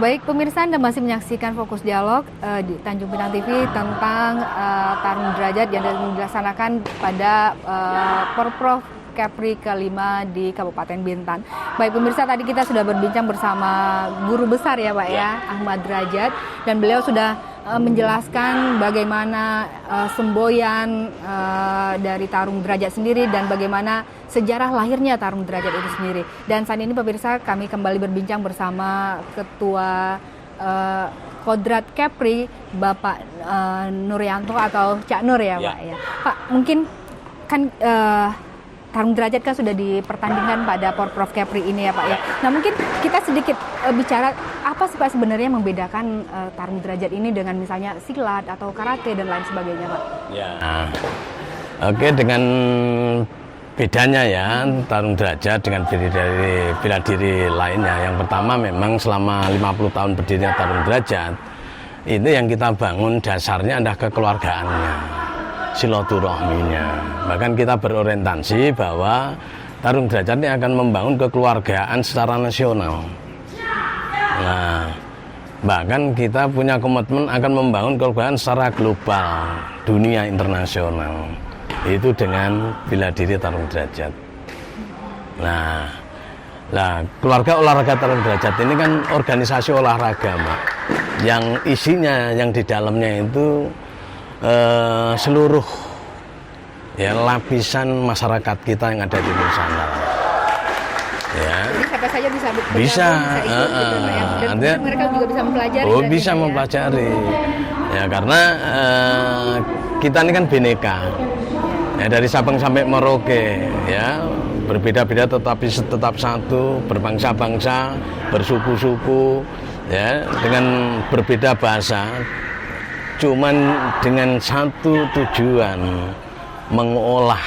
Baik pemirsa, Anda masih menyaksikan Fokus Dialog di Tanjung Pinang TV tentang tarung derajat yang dilaksanakan pada Porprov Kepri ke-5 di Kabupaten Bintan. Baik pemirsa, tadi kita sudah berbincang bersama guru besar ya Pak ya, Ahmad Derajat, dan beliau sudah menjelaskan bagaimana semboyan dari tarung derajat sendiri dan bagaimana sejarah lahirnya tarung derajat itu sendiri. Dan saat ini pemirsa, kami kembali berbincang bersama Ketua Kodrat Kepri, Bapak Nuryanto atau Cak Nur ya Pak ya. Pak, mungkin kan tarung derajat kan sudah dipertandingkan pada Porprov Kepri ini ya Pak ya. Nah mungkin kita sedikit bicara apa sih Pak sebenarnya membedakan tarung derajat ini dengan misalnya silat atau karate dan lain sebagainya Pak? Ya. Oke, dengan bedanya ya tarung derajat dengan bela diri lainnya. Yang pertama memang selama 50 tahun berdirinya tarung derajat, itu yang kita bangun dasarnya adalah kekeluargaannya, silaturahminya. Bahkan kita berorientasi bahwa tarung derajat ini akan membangun kekeluargaan secara nasional. Nah, bahkan kita punya komitmen akan membangun kekeluargaan secara global, dunia internasional. Itu dengan bela diri tarung derajat. Nah, keluarga olahraga tarung derajat ini kan organisasi olahraga, Mbak, yang isinya, yang di dalamnya itu seluruh ya lapisan masyarakat kita yang ada di Nusantara. Ya. Jadi siapa saja bisa bergabung, bisa ikut, gitu, ya. Dan artinya, mereka juga bisa mempelajari. Oh, bisa mempelajari. Ya, karena kita ini kan bineka. Ya, dari Sabang sampai Merauke, ya, berbeda-beda tetapi tetap satu, berbangsa-bangsa, bersuku-suku, ya, dengan berbeda bahasa. Cuman dengan satu tujuan, mengolah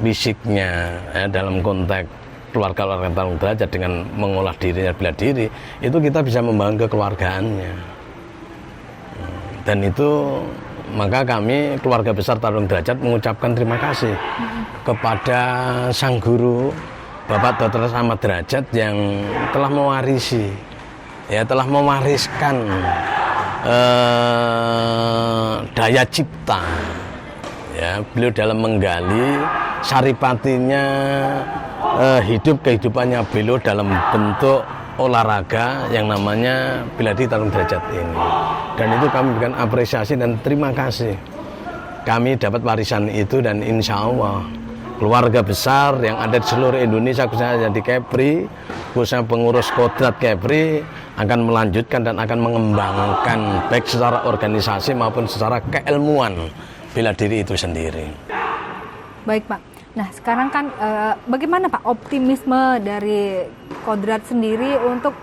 fisiknya ya, dalam konteks keluarga tarung derajat dengan mengolah dirinya bela diri, itu kita bisa membangun kekeluargaannya. Dan itu maka kami keluarga besar tarung derajat mengucapkan terima kasih kepada sang guru Bapak Dr. Ahmad Derajat yang telah mewarisi, ya, telah mewariskan daya cipta, ya, beliau dalam menggali saripatinya hidup kehidupannya beliau dalam bentuk olahraga yang namanya bela diri tarung derajat ini. Dan itu kami berikan apresiasi dan terima kasih kami dapat warisan itu, dan insya Allah keluarga besar yang ada di seluruh Indonesia, khususnya di Kepri, khususnya pengurus Kodrat Kepri, akan melanjutkan dan akan mengembangkan baik secara organisasi maupun secara keilmuan bela diri itu sendiri. Baik Pak. Nah sekarang kan bagaimana Pak optimisme dari Kodrat sendiri untuk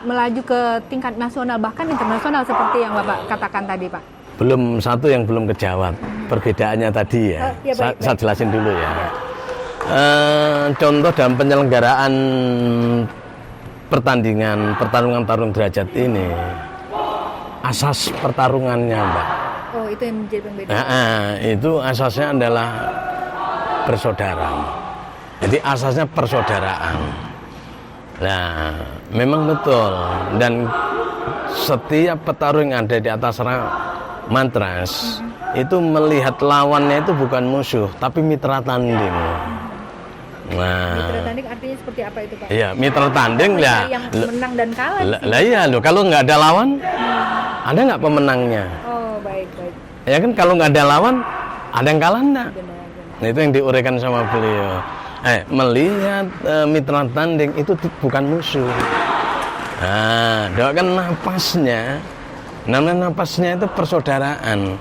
melaju ke tingkat nasional bahkan internasional seperti yang Bapak katakan tadi Pak? Belum, satu yang belum kejawab perbedaannya tadi ya. Saya jelasin dulu ya. Contoh dalam penyelenggaraan pertarungan tarung derajat ini, asas pertarungannya Mbak. Oh, itu yang menjadi pembeda. Itu asasnya adalah bersaudara. Jadi asasnya persaudaraan. Nah, memang betul, dan setiap petarung yang ada di atas matras itu melihat lawannya itu bukan musuh tapi mitra tanding. Nah, mitra tanding artinya seperti apa itu Pak? Iya, mitra tanding ya. Yang menang dan kalah. Lah iya loh, kalau nggak ada lawan, ada nggak pemenangnya? Oh, baik. Ya kan, kalau nggak ada lawan, ada yang kalah enggak? Nah, itu yang diuraikan sama beliau. Melihat mitra tanding itu bukan musuh. Nah, doakan napasnya. Namanya napasnya itu persaudaraan.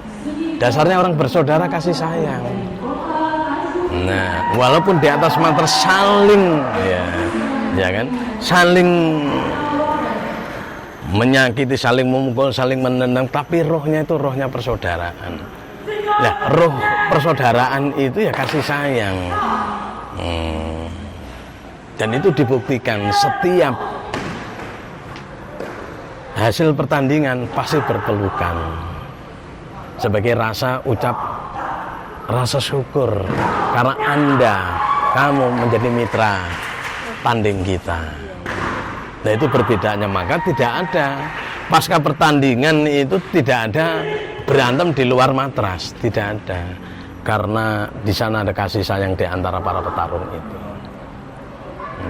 Dasarnya orang bersaudara kasih sayang. Nah, walaupun di atas matras saling ya kan, saling menyakiti, saling memukul, saling menendang, tapi rohnya itu rohnya persaudaraan. Nah, roh persaudaraan itu ya kasih sayang. Dan itu dibuktikan setiap hasil pertandingan pasti berpelukan sebagai rasa syukur karena kamu menjadi mitra tanding kita. Nah itu perbedaannya, maka tidak ada pasca pertandingan itu tidak ada berantem di luar matras, tidak ada, karena di sana ada kasih sayang di antara para petarung itu.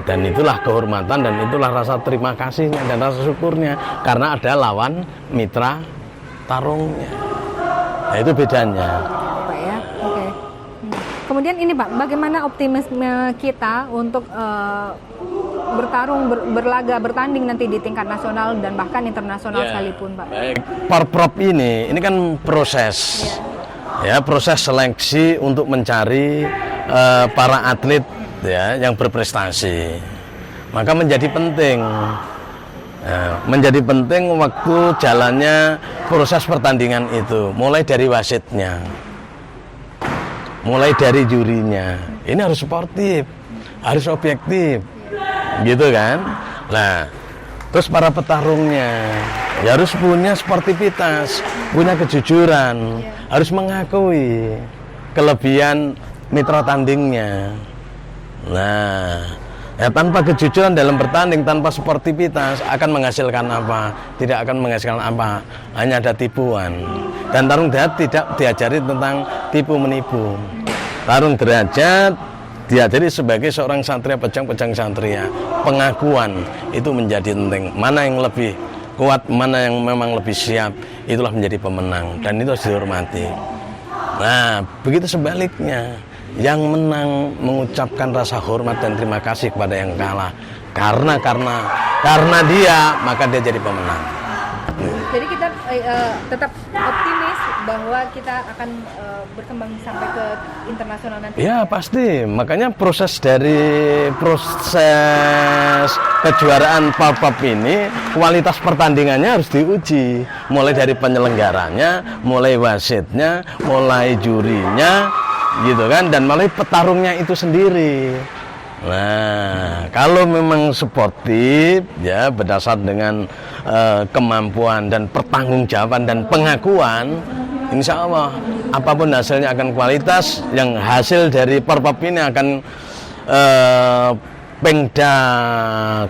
Dan itulah kehormatan dan itulah rasa terima kasihnya dan rasa syukurnya karena ada lawan mitra tarungnya. Nah itu bedanya. Pak ya, oke. Kemudian ini Pak, bagaimana optimisme kita untuk bertarung, berlaga, bertanding nanti di tingkat nasional dan bahkan internasional sekalipun Pak? Baik. Porprov ini kan proses, proses seleksi untuk mencari para atlet yang berprestasi. Maka menjadi penting waktu jalannya proses pertandingan itu, mulai dari wasitnya, mulai dari jurinya. Ini harus sportif, harus objektif, gitu kan. Nah, terus para petarungnya harus punya sportivitas, punya kejujuran, harus mengakui kelebihan mitra tandingnya. Nah, tanpa kejujuran dalam bertanding, tanpa sportivitas akan menghasilkan apa? Tidak akan menghasilkan apa? Hanya ada tipuan. Dan tarung derajat tidak diajari tentang tipu menipu. Tarung derajat diajari sebagai seorang satria, pejang satria. Pengakuan itu menjadi penting. Mana yang lebih kuat, mana yang memang lebih siap, itulah menjadi pemenang. Dan itu harus dihormati. Nah, begitu sebaliknya. Yang menang mengucapkan rasa hormat dan terima kasih kepada yang kalah karena dia, maka dia jadi pemenang. Jadi kita tetap optimis bahwa kita akan berkembang sampai ke internasional nanti. Ya pasti, makanya proses kejuaraan Porprov ini kualitas pertandingannya harus diuji, mulai dari penyelenggaranya, mulai wasitnya, mulai jurinya, gitu kan, dan melalui petarungnya itu sendiri. Nah, kalau memang sportif ya berdasar dengan kemampuan dan pertanggungjawaban dan pengakuan, insya Allah apapun hasilnya akan kualitas. Yang hasil dari Porprov ini akan Pengda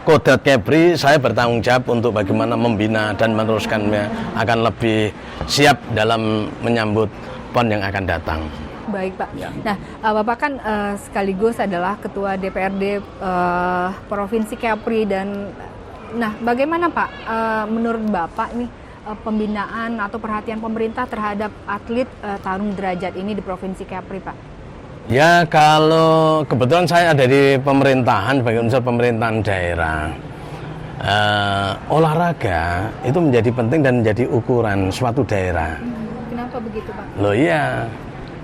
Kodrat Kepri, saya bertanggung jawab untuk bagaimana membina dan meneruskannya akan lebih siap dalam menyambut PON yang akan datang. Baik Pak. Nah, Bapak kan sekaligus adalah Ketua DPRD Provinsi Kepri dan, nah bagaimana Pak menurut Bapak nih pembinaan atau perhatian pemerintah terhadap atlet tarung derajat ini di Provinsi Kepri Pak? Ya kalau kebetulan saya ada di pemerintahan, sebagai unsur pemerintahan daerah, olahraga itu menjadi penting dan menjadi ukuran suatu daerah. Kenapa begitu Pak? Loh iya.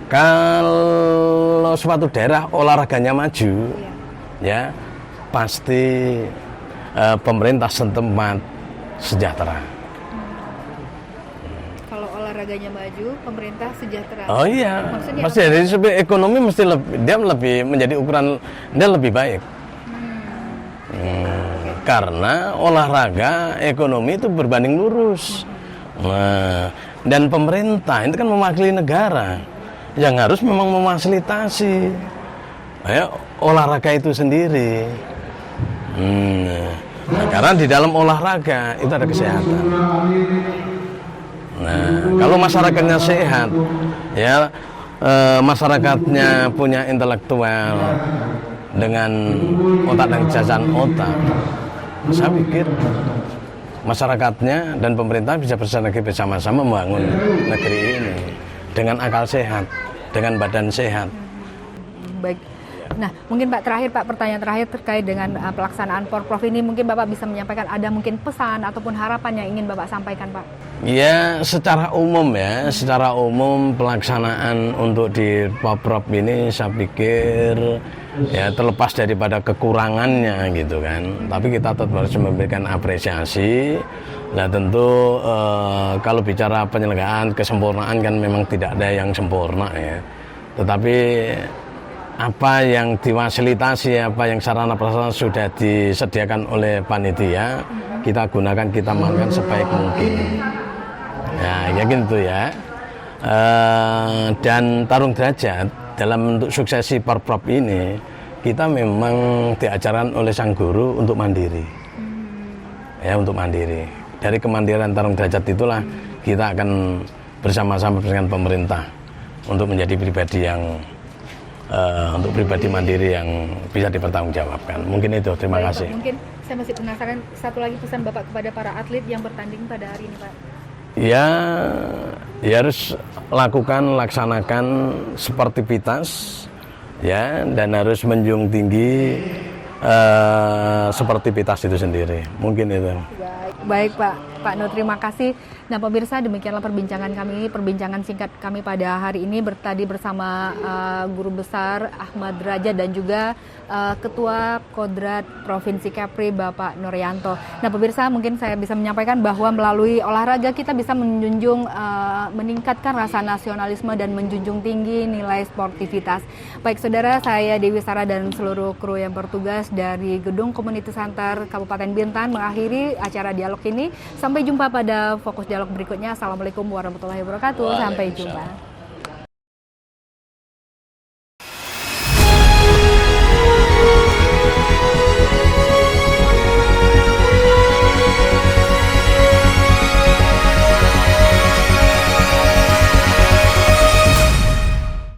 Kalau suatu daerah olahraganya maju, ya pasti pemerintah setempat sejahtera. Kalau olahraganya maju, pemerintah sejahtera. Oh iya, maksudnya pasti dari segi ekonomi mesti lebih menjadi ukuran dia lebih baik. Karena olahraga ekonomi itu berbanding lurus. Nah, dan pemerintah itu kan mewakili negara yang harus memang memfasilitasi olahraga itu sendiri. Nah, karena di dalam olahraga itu ada kesehatan. Nah, kalau masyarakatnya sehat, ya masyarakatnya punya intelektual dengan otak dan kecerdasan otak, saya pikir masyarakatnya dan pemerintah bisa bersama membangun negeri ini dengan akal sehat, dengan badan sehat. Baik. Nah, mungkin Pak terakhir Pak, pertanyaan terakhir terkait dengan pelaksanaan Porprov ini, mungkin Bapak bisa menyampaikan ada mungkin pesan ataupun harapan yang ingin Bapak sampaikan Pak? Ya, secara umum pelaksanaan untuk di Porprov ini saya pikir ya terlepas daripada kekurangannya gitu kan, tapi kita tetap harus memberikan apresiasi. Nah tentu kalau bicara penyelenggaraan kesempurnaan kan memang tidak ada yang sempurna ya, tetapi apa yang diwasilitasi, apa yang sarana prasarana sudah disediakan oleh panitia, kita gunakan, kita manfaatkan sebaik mungkin. Nah yakin itu ya. Dan tarung derajat dalam bentuk suksesi Porprov ini kita memang diajarkan oleh sang guru untuk mandiri. ya untuk mandiri. Dari kemandirian tarung derajat itulah kita akan bersama-sama dengan pemerintah untuk menjadi pribadi yang untuk pribadi mandiri yang bisa dipertanggungjawabkan. Mungkin itu, terima kasih. Pak, mungkin saya masih penasaran, satu lagi pesan Bapak kepada para atlet yang bertanding pada hari ini, Pak. Ya harus laksanakan sportivitas, ya, dan harus menjunjung tinggi sportivitas itu sendiri. Mungkin itu. Baik Pak Nur, terima kasih. Nah pemirsa, demikianlah perbincangan singkat kami pada hari ini tadi bersama Guru Besar Ahmad Derajat dan juga Ketua Kodrat Provinsi Kepri Bapak Nuryanto. Nah pemirsa, mungkin saya bisa menyampaikan bahwa melalui olahraga kita bisa meningkatkan rasa nasionalisme dan menjunjung tinggi nilai sportivitas. Baik saudara, saya Dewi Sarah dan seluruh kru yang bertugas dari Gedung Community Center Kabupaten Bintan mengakhiri acara dialog ini. Sampai jumpa pada fokus dialog berikutnya. Assalamualaikum warahmatullahi wabarakatuh. Sampai jumpa.